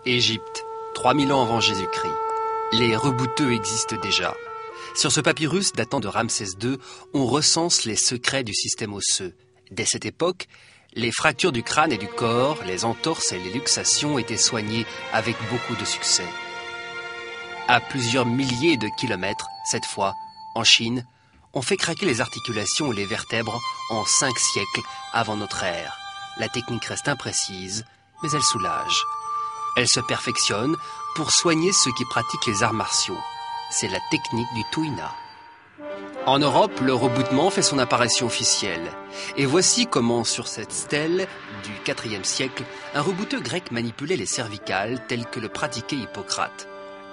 Égypte, 3000 ans avant Jésus-Christ. Les rebouteux existent déjà. Sur ce papyrus datant de Ramsès II, on recense les secrets du système osseux. Dès cette époque, les fractures du crâne et du corps, les entorses et les luxations étaient soignées avec beaucoup de succès. À plusieurs milliers de kilomètres, cette fois, en Chine, on fait craquer les articulations et les vertèbres en 5 siècles avant notre ère. La technique reste imprécise, mais elle soulage. Elle se perfectionne pour soigner ceux qui pratiquent les arts martiaux. C'est la technique du Tuina. En Europe, le reboutement fait son apparition officielle. Et voici comment, sur cette stèle du IVe siècle, un rebouteux grec manipulait les cervicales telles que le pratiquait Hippocrate.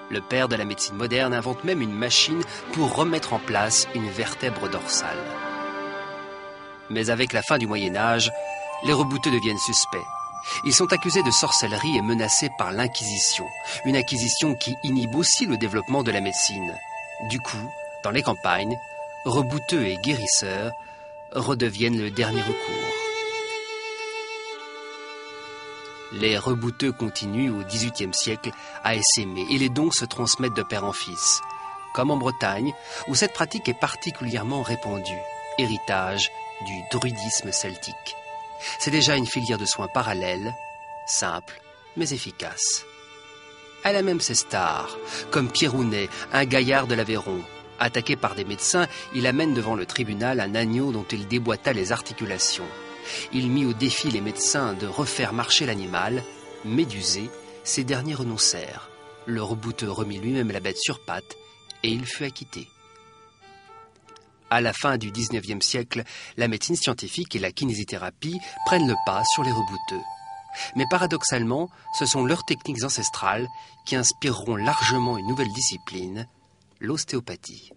Le père de la médecine moderne invente même une machine pour remettre en place une vertèbre dorsale. Mais avec la fin du Moyen-Âge, les rebouteux deviennent suspects. Ils sont accusés de sorcellerie et menacés par l'Inquisition, une acquisition qui inhibe aussi le développement de la médecine. Du coup, dans les campagnes, rebouteux et guérisseurs redeviennent le dernier recours. Les rebouteux continuent au XVIIIe siècle à essaimer et les dons se transmettent de père en fils, comme en Bretagne, où cette pratique est particulièrement répandue, héritage du druidisme celtique. C'est déjà une filière de soins parallèle, simple mais efficace. Elle a même ses stars, comme Pierre Rounet, un gaillard de l'Aveyron. Attaqué par des médecins, il amène devant le tribunal un agneau dont il déboîta les articulations. Il mit au défi les médecins de refaire marcher l'animal. Médusés, ces derniers renoncèrent. Le rebouteux remit lui-même la bête sur pattes et il fut acquitté. À la fin du XIXe siècle, la médecine scientifique et la kinésithérapie prennent le pas sur les rebouteux. Mais paradoxalement, ce sont leurs techniques ancestrales qui inspireront largement une nouvelle discipline, l'ostéopathie.